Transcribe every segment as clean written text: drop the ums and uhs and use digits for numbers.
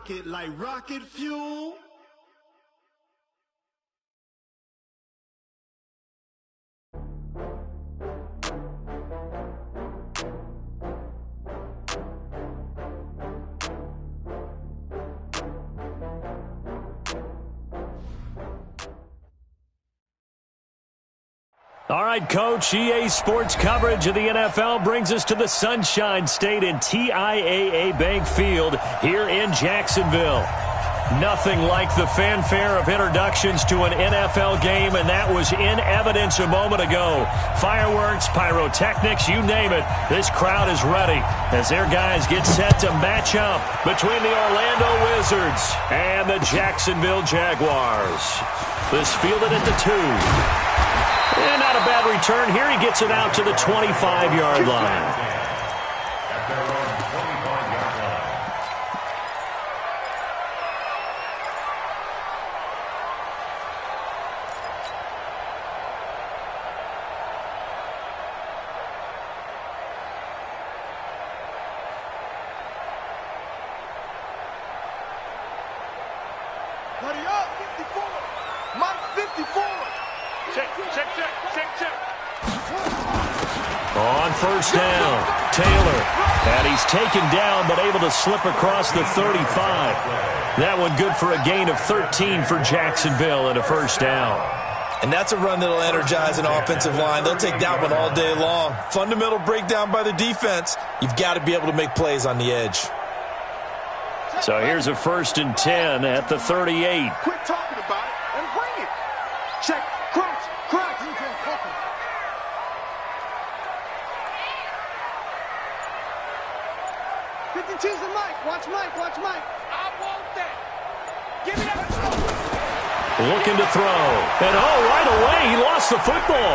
rocket like rocket fuel. All right, Coach, EA Sports coverage of the NFL brings us to the Sunshine State in TIAA Bank Field here in Jacksonville. Nothing like the fanfare of introductions to an NFL game, and that was in evidence a moment ago. Fireworks, pyrotechnics, you name it. This crowd is ready as their guys get set to match up between the Orlando Wizards and the Jacksonville Jaguars. This fielded at the 2. And not a bad return here. He gets it out to the 25-yard line. Buddy up, 54. Mike 54. Check. On first down, Taylor. And he's taken down but able to slip across the 35. That one good for a gain of 13 for Jacksonville and a first down. And that's a run that'll energize an offensive line. They'll take that one all day long. Fundamental breakdown by the defense. You've got to be able to make plays on the edge. So here's a 1st and 10 at the 38. Quit talking about it and bring it. Check. Crouch. 52's the Mike. Watch Mike. I want that. Give me that. Looking to throw. And right away, he lost the football.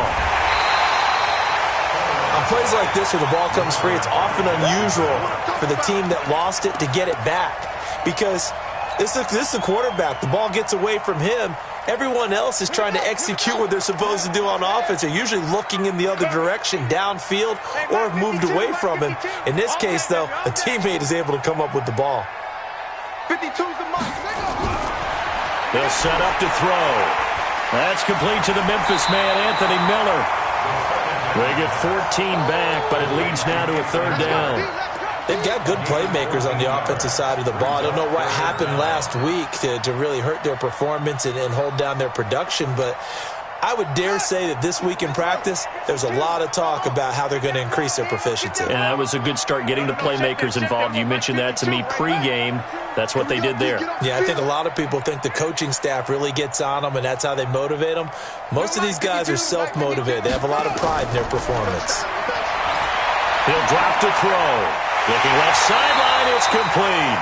On plays like this where the ball comes free, it's often unusual for the team that lost it to get it back. Because this is the quarterback. The ball gets away from him. Everyone else is trying to execute what they're supposed to do on offense. They're usually looking in the other direction, downfield, or have moved away from him. In this case, though, a teammate is able to come up with the ball. 52's the Mike. They'll set up to throw. That's complete to the Memphis man, Anthony Miller. They get 14 back, but it leads now to a 3rd down. They've got good playmakers on the offensive side of the ball. I don't know what happened last week to really hurt their performance and hold down their production, but I would dare say that this week in practice, there's a lot of talk about how they're going to increase their proficiency. And that was a good start, getting the playmakers involved. You mentioned that to me pregame. That's what they did there. Yeah, I think a lot of people think the coaching staff really gets on them, and that's how they motivate them. Most of these guys are self-motivated. They have a lot of pride in their performance. He'll drop to throw. Looking left sideline, it's complete.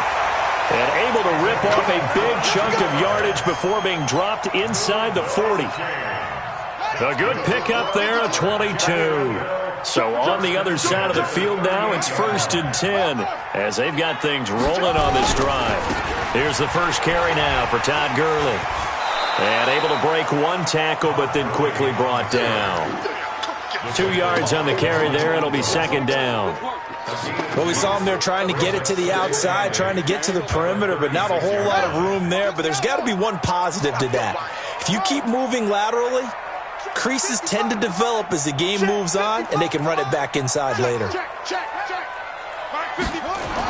And able to rip off a big chunk of yardage before being dropped inside the 40. A good pickup there, a 22. So on the other side of the field now, it's 1st and 10 as they've got things rolling on this drive. Here's the first carry now for Todd Gurley. And able to break one tackle, but then quickly brought down. 2 yards on the carry there. It'll be 2nd down. Well, we saw him there trying to get it to the outside, trying to get to the perimeter, but not a whole lot of room there. But there's got to be one positive to that. If you keep moving laterally, creases tend to develop as the game moves on, and they can run it back inside later.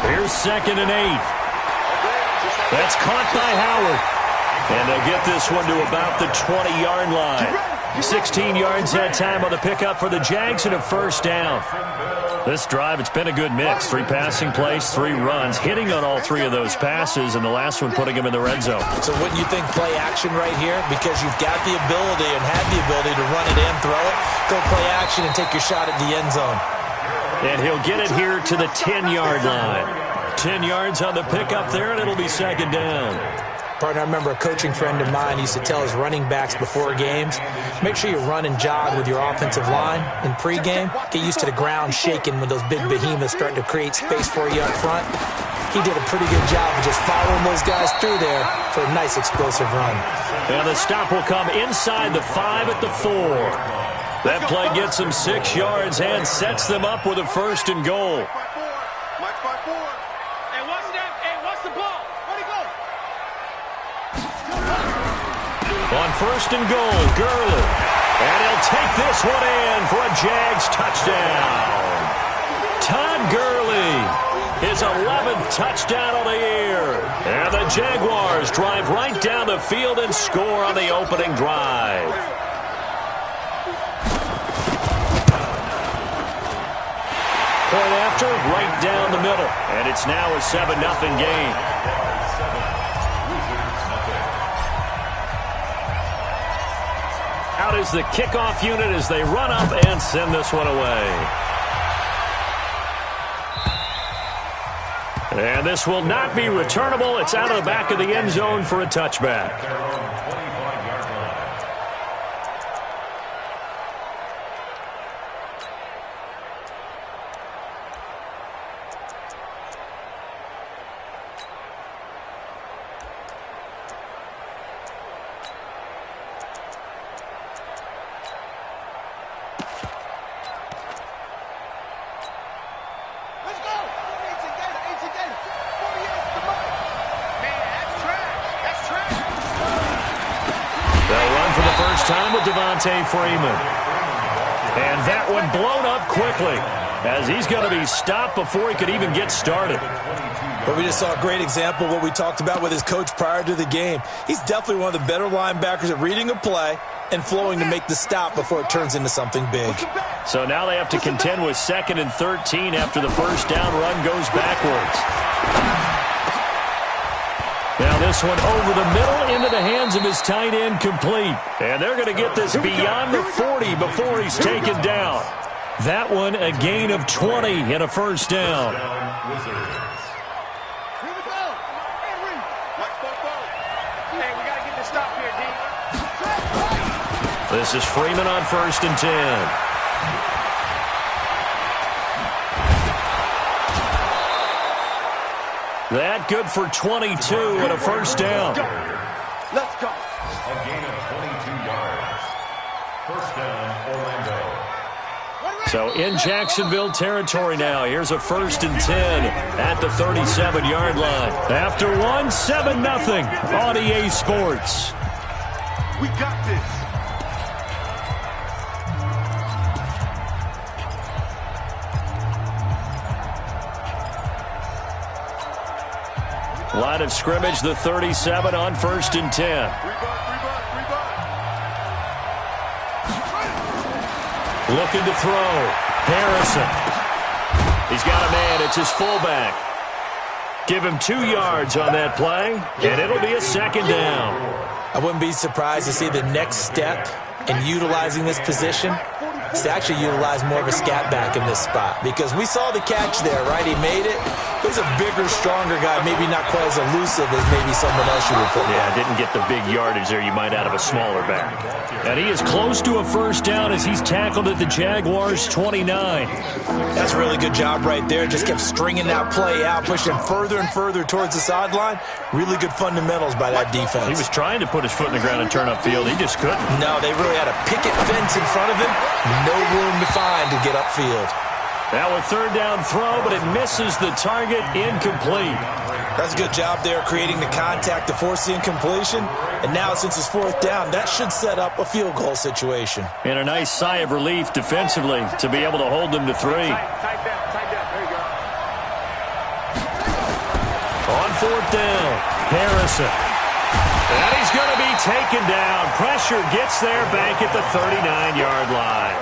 Here's 2nd and 8. That's caught by Howard. And they'll get this one to about the 20-yard line. 16 yards that time on the pickup for the Jags and a 1st down. This drive, it's been a good mix. 3 passing plays, 3 runs, hitting on all 3 of those passes, and the last one putting him in the red zone. So wouldn't you think play action right here? Because you've got the ability and have the ability to run it and throw it. Go play action and take your shot at the end zone. And he'll get it here to the 10-yard line. 10 yards on the pickup there, and it'll be 2nd down. Partner, I remember a coaching friend of mine used to tell his running backs before games, make sure you run and jog with your offensive line in pregame. Get used to the ground shaking when those big behemoths start to create space for you up front. He did a pretty good job of just following those guys through there for a nice explosive run. And the stop will come inside the 5 at the 4. That play gets them 6 yards and sets them up with a 1st and goal. Mike 5-4. Hey, what's that? Hey, what's the ball? Where'd he go? On first and goal, Gurley. And he'll take this one in for a Jags touchdown. Todd Gurley, his 11th touchdown of the year. And the Jaguars drive right down the field and score on the opening drive. Point after, right down the middle. And it's now a 7-0 game. Out is the kickoff unit as they run up and send this one away. And this will not be returnable. It's out of the back of the end zone for a touchback. Time with Devontae Freeman. And that one blown up quickly as he's going to be stopped before he could even get started. But we just saw a great example of what we talked about with his coach prior to the game. He's definitely one of the better linebackers at reading a play and flowing to make the stop before it turns into something big. So now they have to contend with 2nd and 13 after the first down run goes backwards. Now this one over the middle into the hands of his tight end, complete. And they're going to get this beyond the 40 before he's taken down. That one a gain of 20 and a first down. This is Freeman on 1st and 10. That good for 22 and a first down. Let's go. A gain of 22 yards. First down, Orlando. So in Jacksonville territory now. Here's a 1st and 10 at the 37-yard line. After one, 7-0 on EA Sports. We got this. Line of scrimmage, the 37 on 1st and 10. Looking to throw. Harrison. He's got a man. It's his fullback. Give him 2 yards on that play, and it'll be a 2nd down. I wouldn't be surprised to see the next step in utilizing this position is to actually utilize more of a scat back in this spot, because we saw the catch there, right? He made it. He's a bigger, stronger guy, maybe not quite as elusive as maybe someone else you would put down. Yeah, didn't get the big yardage there you might out of a smaller back. And he is close to a first down as he's tackled at the Jaguars' 29. That's a really good job right there. Just kept stringing that play out, pushing further and further towards the sideline. Really good fundamentals by that defense. He was trying to put his foot in the ground and turn upfield. He just couldn't. No, they really had a picket fence in front of him. No room to find to get upfield. Now a 3rd down throw, but it misses the target, incomplete. That's a good job there, creating the contact to force the incompletion. And now, since it's 4th down, that should set up a field goal situation. And a nice sigh of relief defensively to be able to hold them to 3. Tight down. There you go. On 4th down, Harrison. And he's going to be taken down. Pressure gets there back at the 39-yard line.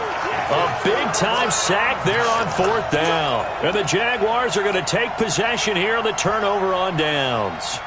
A big-time sack there on 4th down. And the Jaguars are going to take possession here on the turnover on downs.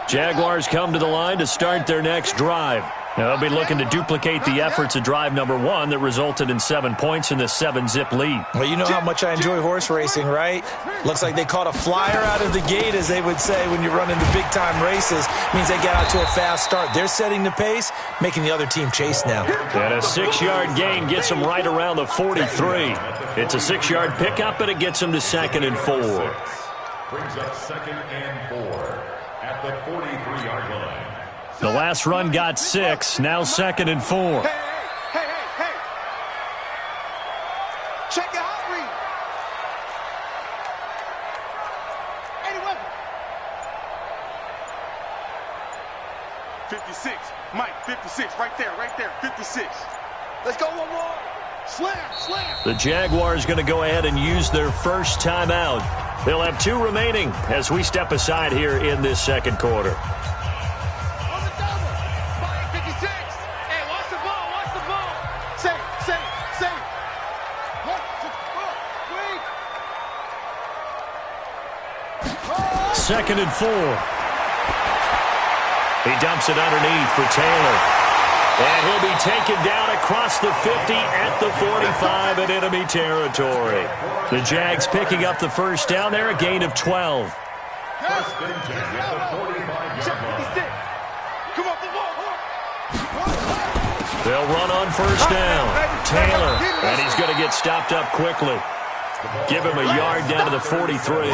Jaguars come to the line to start their next drive. Now they'll be looking to duplicate the efforts of drive number 1 that resulted in 7 points in the 7-zip lead. Well, you know how much I enjoy horse racing, right? Looks like they caught a flyer out of the gate, as they would say when you're running the big-time races. Means they get out to a fast start. They're setting the pace, making the other team chase now. And a 6-yard gain gets them right around the 43. It's a 6-yard pickup, and it gets them to 2nd and 4. Brings up 2nd and 4 at the 43-yard line. The last run got 6, now 2nd and 4. Hey. Check your hot read. 56. Mike, 56. Right there, 56. Let's go one more. Slam. The Jaguars going to go ahead and use their first timeout. They'll have 2 remaining as we step aside here in this second quarter. On the double. Mike, 56. Hey, watch the ball. Safe. Look, wait. Second and 4. He dumps it underneath for Taylor. And he'll be taken down across the 50 at the 45 in enemy territory. The Jags picking up the first down there, a gain of 12. First and 10 at the 45-yard line. Come on, the ball. They'll run on first down. Taylor, and he's going to get stopped up quickly. Give him a yard down to the 43.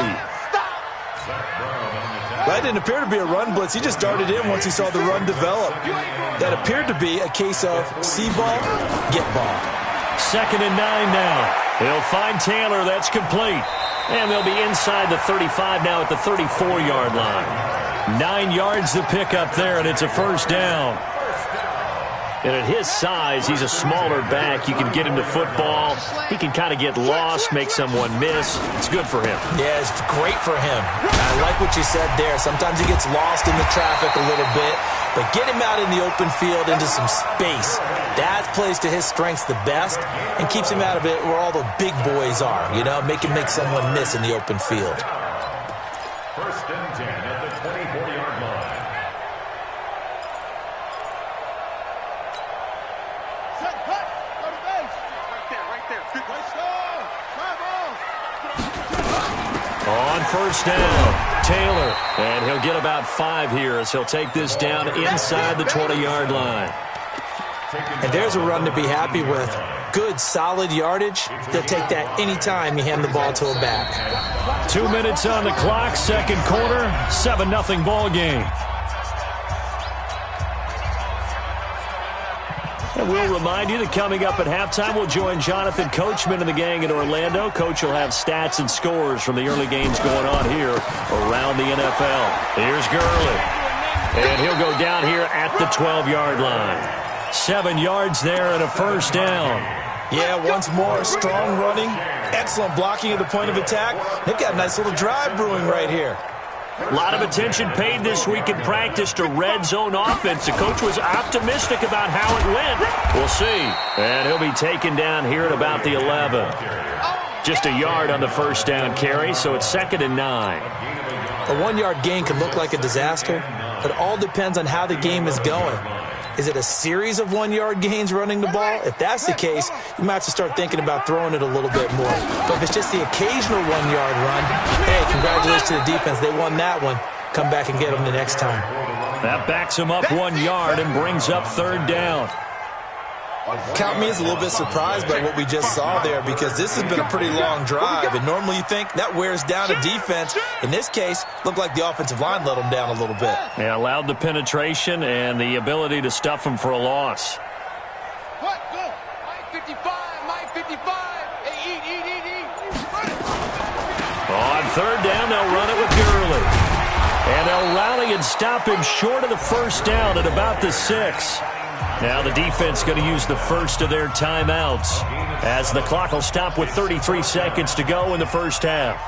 That didn't appear to be a run blitz. He just darted in once he saw the run develop. That appeared to be a case of see ball, get ball. Second and 9 now. He'll find Taylor. That's complete. And they'll be inside the 35 now at the 34-yard line. 9 yards to pick up there, and it's a first down. And at his size, he's a smaller back. You can get him to football. He can kind of get lost, make someone miss. It's good for him. Yeah, it's great for him. I like what you said there. Sometimes he gets lost in the traffic a little bit, but get him out in the open field into some space. That plays to his strengths the best and keeps him out of it where all the big boys are, make him make someone miss in the open field. First and 10 at the 24-yard line. On first down, Taylor, and he'll get about 5 here as he'll take this down inside the 20-yard line. And there's a run to be happy with. Good, solid yardage. He'll take that anytime you hand the ball to a back. 2 minutes on the clock, second quarter, 7-0 ball game. And we'll remind you that coming up at halftime, we'll join Jonathan Coachman and the gang in Orlando. Coach will have stats and scores from the early games going on here around the NFL. Here's Gurley. And he'll go down here at the 12-yard line. 7 yards there and a first down. Yeah, once more, strong running, excellent blocking at the point of attack. They've got a nice little drive brewing right here. A lot of attention paid this week in practice to red zone offense. The coach was optimistic about how it went. We'll see. And he'll be taken down here at about the 11. Just a yard on the first down carry, so it's second and 9. A 1-yard gain can look like a disaster. It all depends on how the game is going. Is it a series of 1-yard gains running the ball? If that's the case, you might have to start thinking about throwing it a little bit more. But if it's just the occasional 1-yard run, hey, congratulations to the defense. They won that one. Come back and get them the next time. That backs him up 1 yard and brings up third down. Count me as a little bit surprised by what we just saw there, because this has been a pretty long drive, and normally you think that wears down a defense. In this case, looked like the offensive line let them down a little bit. Yeah, allowed the penetration and the ability to stuff them for a loss. What? Go. Mike 55. Hey, eat. On third down, they'll run it with Gurley. And they'll rally and stop him short of the first down at about the 6. Now the defense going to use the first of their timeouts as the clock will stop with 33 seconds to go in the first half.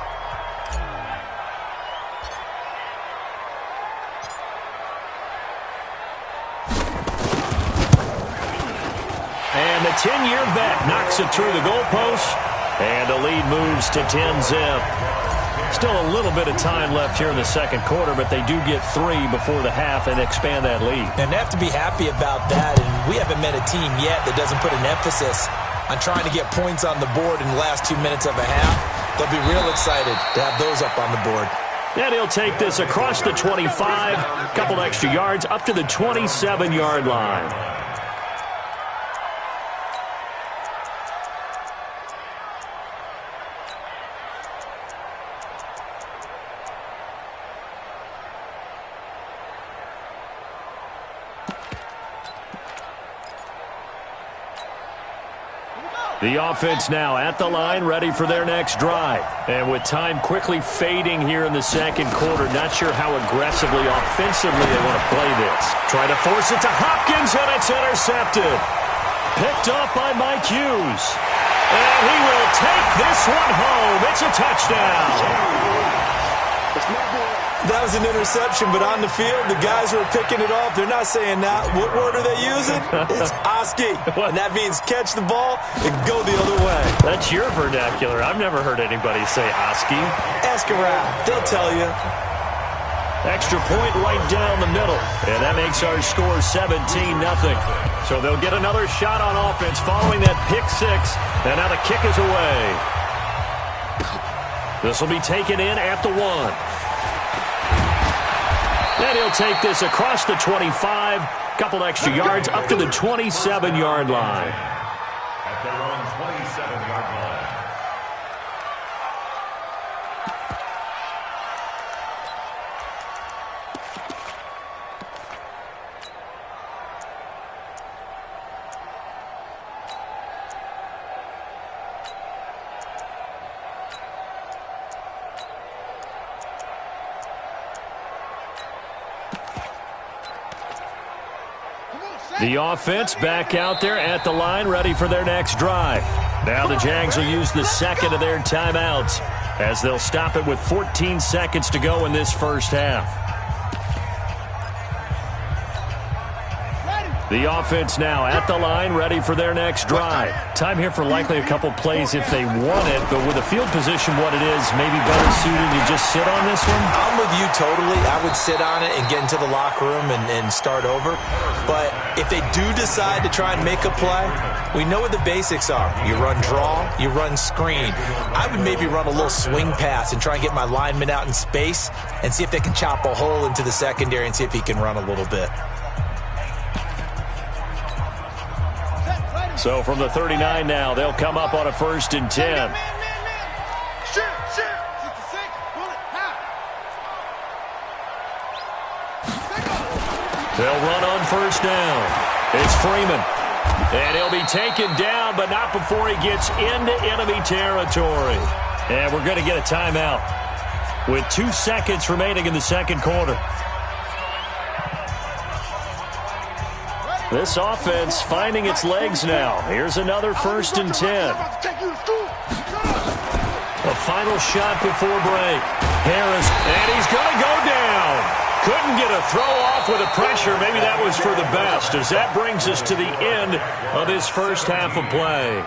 And the 10-year vet knocks it through the goalpost, and the lead moves to 10-zip. Still a little bit of time left here in the second quarter, but they do get 3 before the half and expand that lead. And they have to be happy about that, and we haven't met a team yet that doesn't put an emphasis on trying to get points on the board in the last 2 minutes of a half. They'll be real excited to have those up on the board. And he'll take this across the 25, a couple extra yards, up to the 27-yard line. The offense now at the line, ready for their next drive. And with time quickly fading here in the second quarter, not sure how aggressively, offensively they want to play this. Try to force it to Hopkins, and it's intercepted. Picked off by Mike Hughes. And he will take this one home. It's a touchdown. That was an interception, but on the field, the guys who are picking it off, they're not saying that. What word are they using? It's Oski. And that means catch the ball and go the other way. That's your vernacular. I've never heard anybody say Oski. Ask around. They'll tell you. Extra point right down the middle. And that makes our score 17-0. So they'll get another shot on offense following that pick six. And now the kick is away. This will be taken in at the 1. And he'll take this across the 25. Couple extra yards up to the 27-yard line. At their own 27-yard line. The offense back out there at the line, ready for their next drive. Now the Jags will use the second of their timeouts as they'll stop it with 14 seconds to go in this first half. The offense now at the line, ready for their next drive. Time here for likely a couple plays if they want it, but with the field position what it is, maybe better suited to just sit on this one? I'm with you totally. I would sit on it and get into the locker room and start over. But if they do decide to try and make a play, we know what the basics are. You run draw, you run screen. I would maybe run a little swing pass and try and get my lineman out in space and see if they can chop a hole into the secondary and see if he can run a little bit. So from the 39 now, they'll come up on a 1st and 10. They'll run on 1st down. It's Freeman. And he'll be taken down, but not before he gets into enemy territory. And we're going to get a timeout with 2 seconds remaining in the second quarter. This offense finding its legs now. Here's another 1st and 10. A final shot before break. Harris, and he's going to go down. Couldn't get a throw off with the pressure. Maybe that was for the best, as that brings us to the end of this first half of play.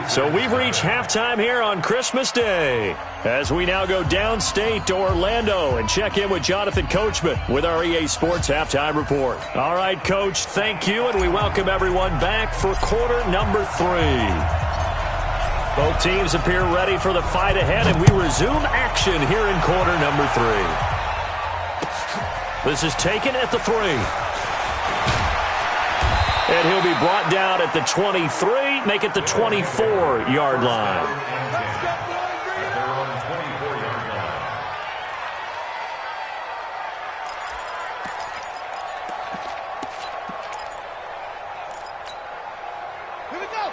So we've reached halftime here on Christmas Day as we now go downstate to Orlando and check in with Jonathan Coachman with our EA Sports Halftime Report. All right, Coach, thank you, and we welcome everyone back for quarter number 3. Both teams appear ready for the fight ahead, and we resume action here in quarter number 3. This is taken at the 3. And he'll be brought down at the 23, make it the 24-yard line.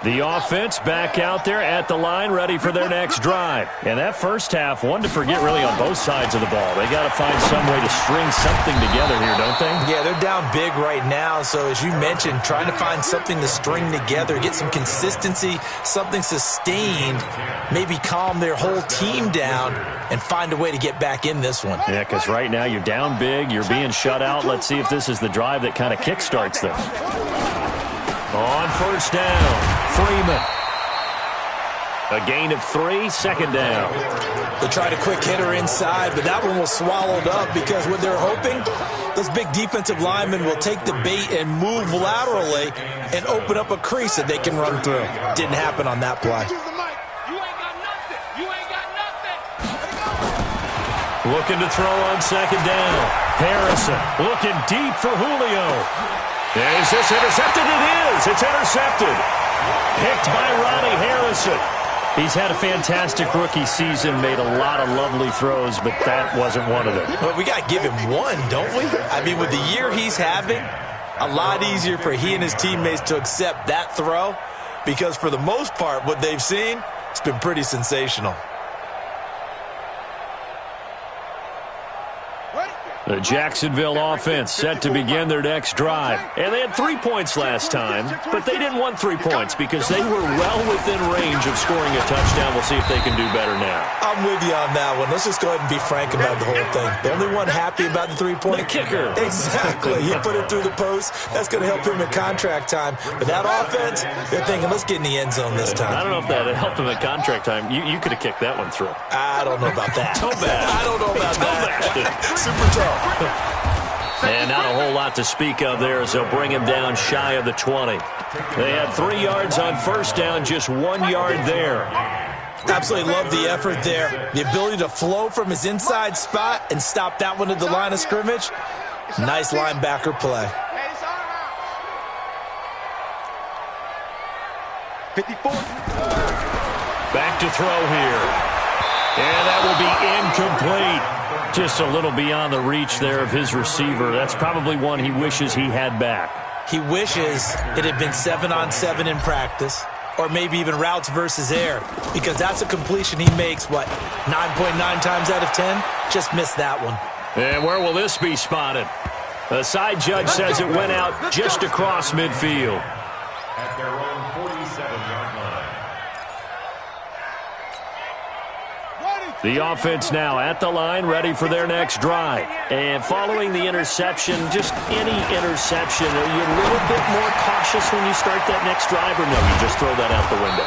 The offense back out there at the line, ready for their next drive. And that first half, one to forget really on both sides of the ball. They got to find some way to string something together here, don't they? Yeah, they're down big right now. So as you mentioned, trying to find something to string together, get some consistency, something sustained, maybe calm their whole team down and find a way to get back in this one. Yeah, because right now you're down big, you're being shut out. Let's see if this is the drive that kind of kickstarts them. On 1st down. Freeman. A gain of 3, 2nd down. They tried a quick hitter inside, but that one was swallowed up because what they're hoping, those big defensive linemen will take the bait and move laterally and open up a crease that they can run through. Didn't happen on that play. Looking to throw on 2nd down. Harrison looking deep for Julio. Is this intercepted? It is. It's intercepted. Picked by Ronnie Harrison. He's had a fantastic rookie season, made a lot of lovely throws, but that wasn't one of them. But we got to give him one, don't we? I mean, with the year he's having, a lot easier for he and his teammates to accept that throw because for the most part, what they've seen, it's been pretty sensational. The Jacksonville offense set to begin their next drive. And they had 3 points last time, but they didn't want 3 points because they were well within range of scoring a touchdown. We'll see if they can do better now. I'm with you on that one. Let's just go ahead and be frank about the whole thing. The only one happy about the 3-point? The kicker. Exactly. He put it through the post. That's going to help him at contract time. But that offense, they're thinking, let's get in the end zone this time. I don't know if that helped him at contract time. You could have kicked that one through. I don't know about that. Toe bad. I don't know about that. Super tough. And not a whole lot to speak of there as they'll bring him down shy of the 20. They had 3 yards on first down, just 1 yard there. Absolutely love the effort there. The ability to flow from his inside spot and stop that one at the line of scrimmage. Nice linebacker play. 54. Back to throw here. And that will be incomplete. Just a little beyond the reach there of his receiver. That's probably one he wishes he had back. He wishes it had been 7-on-7 in practice, or maybe even routes versus air, because that's a completion he makes, 9.9 times out of 10? Just missed that one. And where will this be spotted? The side judge says it went out just across midfield. At their own 47-yard line. The offense now at the line, ready for their next drive. And following the interception, just any interception, are you a little bit more cautious when you start that next drive, or no, you just throw that out the window?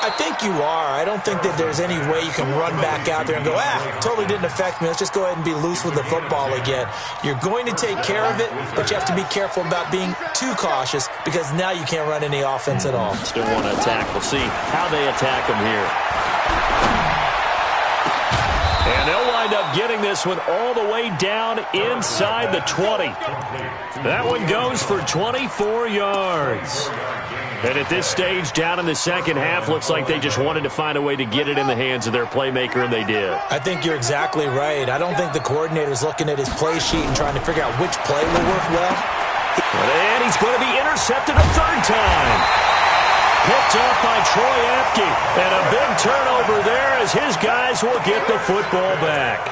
I think you are. I don't think that there's any way you can run back out there and go, totally didn't affect me. Let's just go ahead and be loose with the football again. You're going to take care of it, but you have to be careful about being too cautious because now you can't run any offense at all. Still want to attack. We'll see how they attack him here. And they'll wind up getting this one all the way down inside the 20. That one goes for 24 yards. And at this stage, down in the second half, looks like they just wanted to find a way to get it in the hands of their playmaker, and they did. I think you're exactly right. I don't think the coordinator's looking at his play sheet and trying to figure out which play will work well. And he's going to be intercepted a third time. Picked up by Troy Apke. And a big turnover there as his guys will get the football back.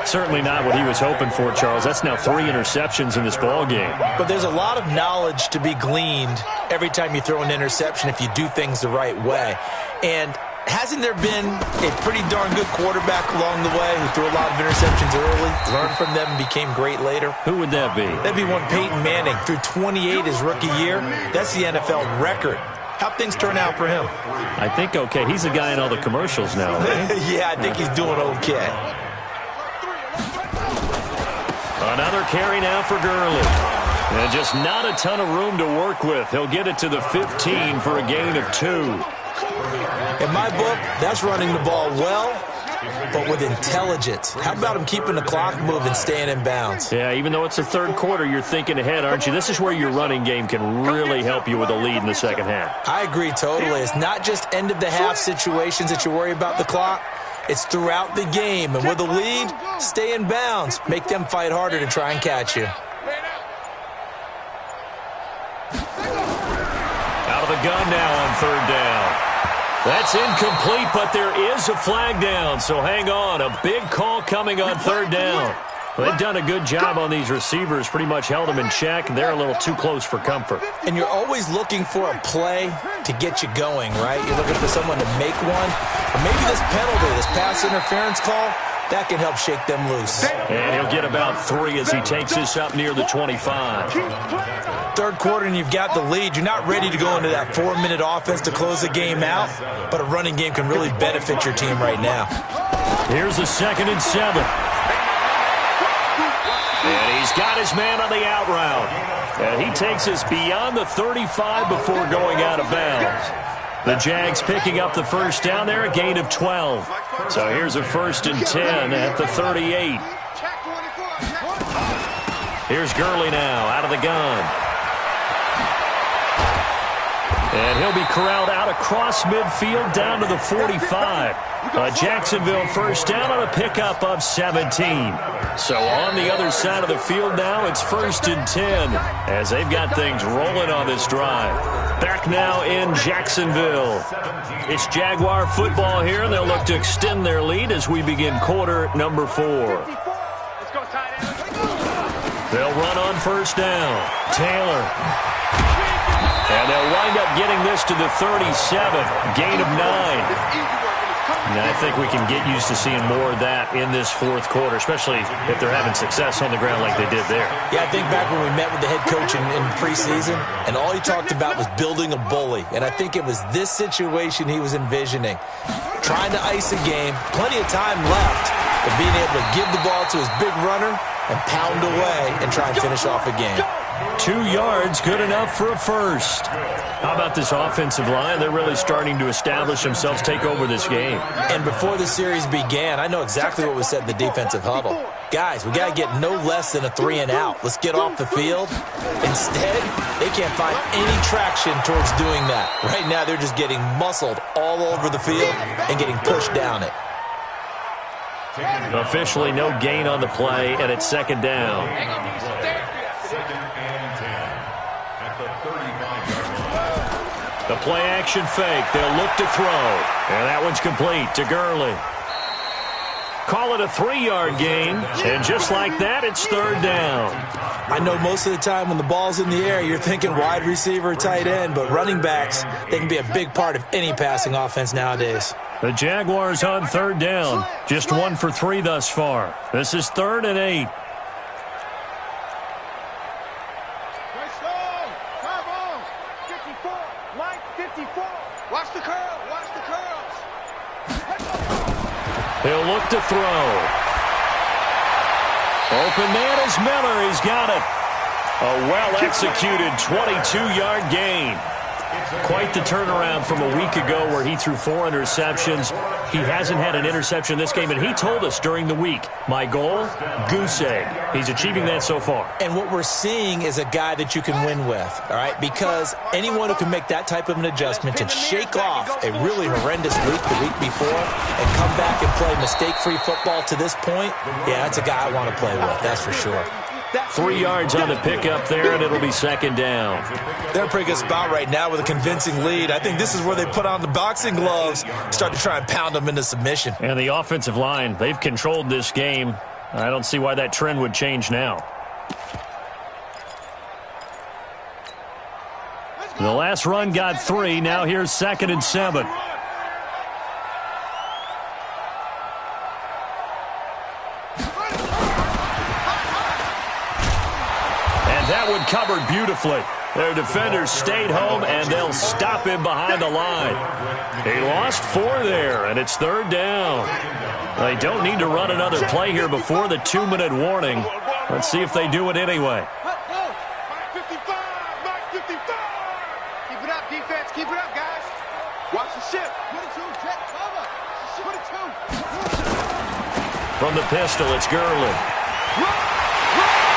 Certainly not what he was hoping for, Charles. That's now 3 interceptions in this ball game. But there's a lot of knowledge to be gleaned every time you throw an interception if you do things the right way. And hasn't there been a pretty darn good quarterback along the way who threw a lot of interceptions early, learned from them, and became great later? Who would that be? That'd be one Peyton Manning. Threw 28 his rookie year. That's the NFL record. How'd things turn out for him? I think okay. He's the guy in all the commercials now, right? Yeah, I think he's doing okay. Another carry now for Gurley. And just not a ton of room to work with. He'll get it to the 15 for a gain of 2. In my book, that's running the ball well, but with intelligence. How about him keeping the clock moving, staying in bounds? Yeah, even though it's the third quarter, you're thinking ahead, aren't you? This is where your running game can really help you with a lead in the second half. I agree totally. It's not just end-of-the-half situations that you worry about the clock. It's throughout the game. And with a lead, stay in bounds. Make them fight harder to try and catch you. Out of the gun now on third down. That's incomplete, but there is a flag down, so hang on. A big call coming on third down. Well, they've done a good job on these receivers, pretty much held them in check, and they're a little too close for comfort. And you're always looking for a play to get you going, right? You're looking for someone to make one. Or maybe this penalty, this pass interference call, that can help shake them loose. And he'll get about 3 as he takes this up near the 25. Third quarter and you've got the lead. You're not ready to go into that 4-minute offense to close the game out, but a running game can really benefit your team right now. Here's a 2nd and 7. And he's got his man on the out route. And he takes us beyond the 35 before going out of bounds. The Jags picking up the first down there, a gain of 12. So here's a 1st and 10 at the 38. Here's Gurley now out of the gun. And he'll be corralled out across midfield down to the 45. Jacksonville first down on a pickup of 17. So on the other side of the field now, it's 1st and 10 as they've got things rolling on this drive. Back now in Jacksonville. It's Jaguar football here, and they'll look to extend their lead as we begin quarter number 4. They'll run on first down. Taylor. And they'll wind up getting this to the 37. Gain of 9. And I think we can get used to seeing more of that in this fourth quarter, especially if they're having success on the ground like they did there. Yeah, I think back when we met with the head coach in preseason, and all he talked about was building a bully. And I think it was this situation he was envisioning. Trying to ice a game, plenty of time left, but being able to give the ball to his big runner and pound away and try and finish off a game. 2 yards, good enough for a first. How about this offensive line? They're really starting to establish themselves, take over this game. And before the series began, I know exactly what was said in the defensive huddle. Guys, we got to get no less than a 3 and out. Let's get off the field. Instead, they can't find any traction towards doing that. Right now, they're just getting muscled all over the field and getting pushed down it. Officially no gain on the play, and it's second down. Second and 10 at the 35-yard line. The play-action fake. They'll look to throw. And that one's complete to Gurley. Call it a 3-yard gain. And just like that, it's third down. I know most of the time when the ball's in the air, you're thinking wide receiver, tight end, but running backs, they can be a big part of any passing offense nowadays. The Jaguars on third down. Just 1 for 3 thus far. This is 3rd and 8. Watch the curl. Watch the curls. He'll look to throw. Open man is Miller. He's got it. A well-executed 22-yard gain. Quite the turnaround from a week ago where he threw 4 interceptions. He hasn't had an interception this game, and he told us during the week, my goal, goose egg. He's achieving that so far. And what we're seeing is a guy that you can win with, all right? Because anyone who can make that type of an adjustment and shake off a really horrendous week the week before and come back and play mistake-free football to this point, yeah, that's a guy I want to play with, that's for sure. 3 yards on the pickup there, and it'll be second down. They're in a pretty good spot right now with a convincing lead. I think this is where they put on the boxing gloves, start to try and pound them into submission. And the offensive line, they've controlled this game. I don't see why that trend would change now. The last run got 3. Now here's 2nd and 7. That one covered beautifully. Their defenders stayed home, and they'll stop him behind the line. He lost 4 there, and it's third down. They don't need to run another play here before the 2-minute warning. Let's see if they do it anyway. Keep it up, defense. Keep it up, guys. Watch the ship. 22, jet cover. 22. From the pistol, it's Gurley.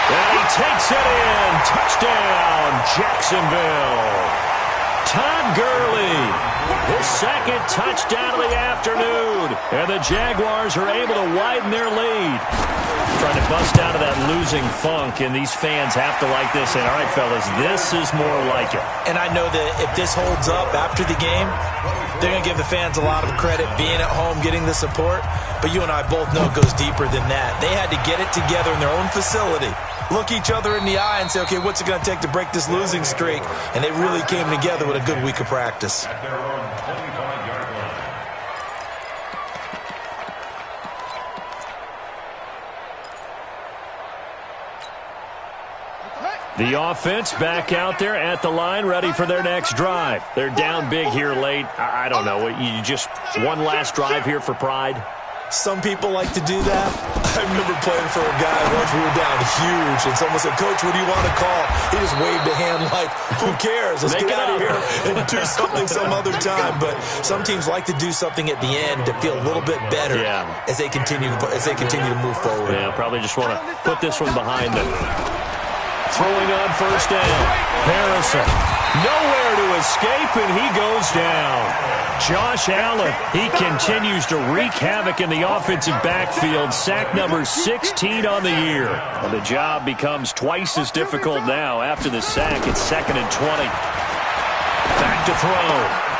And he takes it in. Touchdown, Jacksonville. Todd Gurley, his 2nd touchdown of the afternoon. And the Jaguars are able to widen their lead. Trying to bust out of that losing funk, and these fans have to like this. And all right, fellas, this is more like it. And I know that if this holds up after the game, they're going to give the fans a lot of credit being at home, getting the support. But you and I both know it goes deeper than that. They had to get it together in their own facility, look each other in the eye and say, okay, what's it going to take to break this losing streak? And they really came together with a good week of practice. At their own 25-yard line. The offense back out there at the line, ready for their next drive. They're down big here late. I don't know. You just one last drive here for pride? Some people like to do that. I remember playing for a guy once we were down huge, and someone said, Coach, what do you want to call? He just waved a hand like, who cares? Let's get out of here and do something some other time. But some teams like to do something at the end to feel a little bit better as they continue to move forward. Yeah, probably just want to put this one behind them. Throwing on first down. Harrison. Nowhere to escape, and he goes down. Josh Allen, he continues to wreak havoc in the offensive backfield. Sack number 16 on the year. And the job becomes twice as difficult now after the sack. It's 2nd and 20. to throw.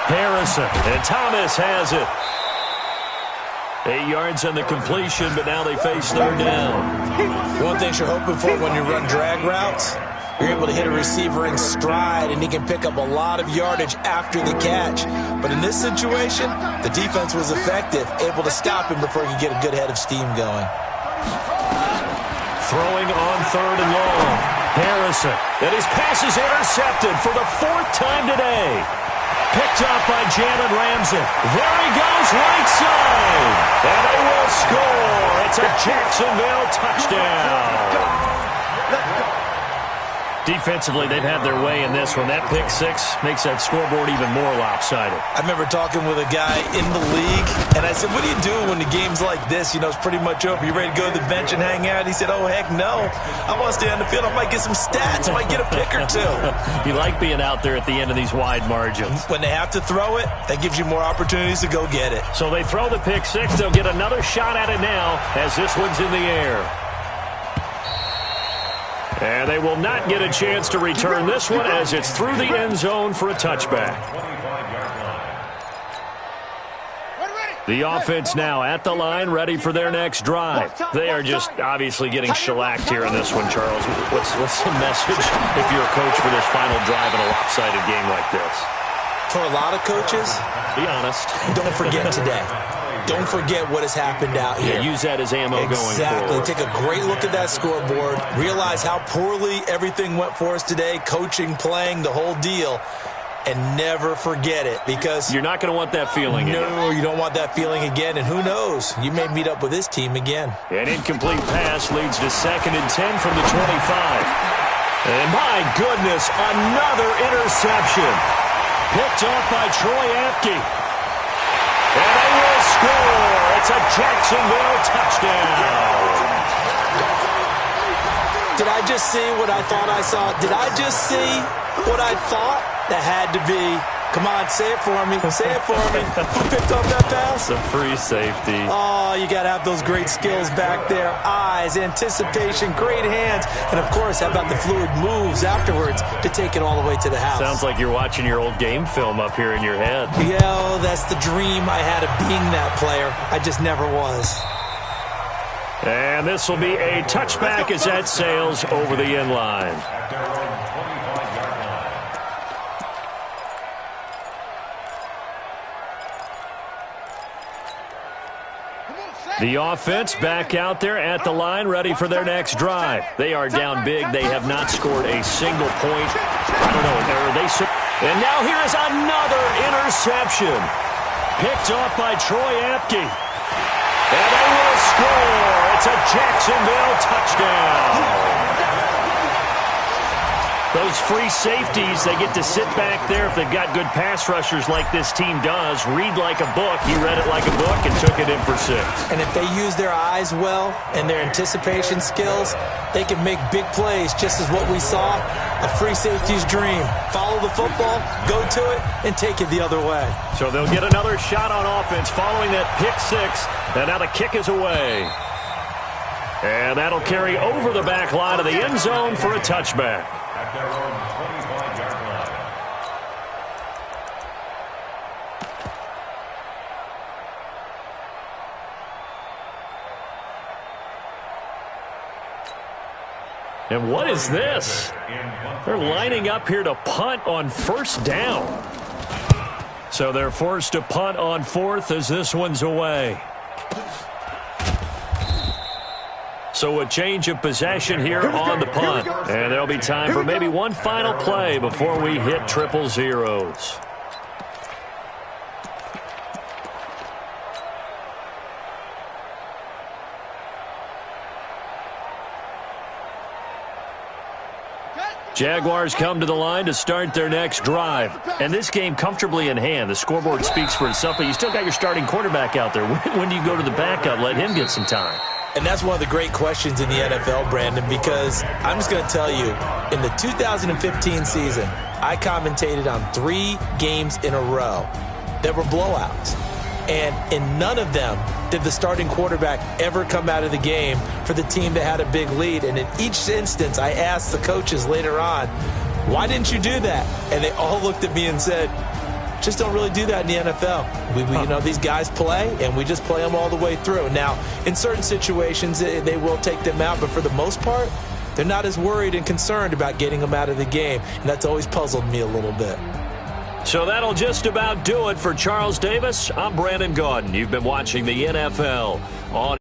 Harrison, and Thomas has it. 8 yards on the completion, but now they face third down. One thing you're hoping for when you run drag routes, you're able to hit a receiver in stride, and he can pick up a lot of yardage after the catch. But in this situation, the defense was effective, able to stop him before he could get a good head of steam going. Throwing on third and long. Harrison, and his pass is intercepted for the 4th time today. Picked up by Jalen Ramsey. There he goes, right side. And they will score. It's a Jacksonville touchdown. Defensively, they've had their way in this one. That pick six makes that scoreboard even more lopsided. I remember talking with a guy in the league, and I said, what do you do when the game's like this? You know, it's pretty much over. You ready to go to the bench and hang out? He said, oh, heck no. I want to stay on the field. I might get some stats. I might get a pick or two. You like being out there at the end of these wide margins. When they have to throw it, that gives you more opportunities to go get it. So they throw the pick six. They'll get another shot at it now as this one's in the air. And they will not get a chance to return this one as it's through the end zone for a touchback. The offense now at the line, ready for their next drive. They are just obviously getting shellacked here in this one, Charles. What's the message if you're a coach for this final drive in a lopsided game like this? For a lot of coaches, be honest. Don't forget today. Don't forget what has happened out here. Yeah, use that as ammo going forward. Exactly. Take a great look at that scoreboard. Realize how poorly everything went for us today. Coaching, playing, the whole deal. And never forget it, because you're not going to want that feeling again. No, you don't want that feeling again. And who knows? You may meet up with this team again. An incomplete pass leads to 2nd and 10 from the 25. And my goodness, another interception. Picked up by Troy Apke. And they will score. It's a Jacksonville touchdown. Did I just see what I thought I saw? Did I just see what I thought? That had to be. Come on, say it for me. Say it for me. Who picked up that pass? The free safety. Oh, you got to have those great skills back there. Eyes, anticipation, great hands. And, of course, how about the fluid moves afterwards to take it all the way to the house? Sounds like you're watching your old game film up here in your head. Yeah, oh, that's the dream I had of being that player. I just never was. And this will be a touchback as that sails over the end line. The offense back out there at the line, ready for their next drive. They are down big. They have not scored a single point. I don't know. And now here is another interception. Picked up by Troy Apke. And they will score. It's a Jacksonville touchdown. Those free safeties, they get to sit back there if they've got good pass rushers like this team does. Read like a book. He read it like a book and took it in for 6. And if they use their eyes well and their anticipation skills, they can make big plays, just as what we saw, a free safety's dream. Follow the football, go to it, and take it the other way. So they'll get another shot on offense following that pick 6, and now the kick is away. And that'll carry over the back line of the end zone for a touchback. Their own 25-yard line. And what is this? They're lining up here to punt on 1st down. So they're forced to punt on 4th as this one's away. So a change of possession here on the punt. And there'll be time for maybe one final play before we hit 000. Jaguars come to the line to start their next drive. And this game comfortably in hand. The scoreboard speaks for itself, but you still got your starting quarterback out there. When do you go to the backup? Let him get some time. And that's one of the great questions in the NFL, Brandon, because I'm just going to tell you, in the 2015 season, I commentated on 3 games in a row that were blowouts. And in none of them did the starting quarterback ever come out of the game for the team that had a big lead. And in each instance, I asked the coaches later on, Why didn't you do that? And they all looked at me and said, just don't really do that in the NFL. These guys play, and we just play them all the way through. Now, in certain situations, they will take them out, but for the most part, they're not as worried and concerned about getting them out of the game, and that's always puzzled me a little bit. So that'll just about do it for Charles Davis. I'm Brandon Gaudin. You've been watching the NFL on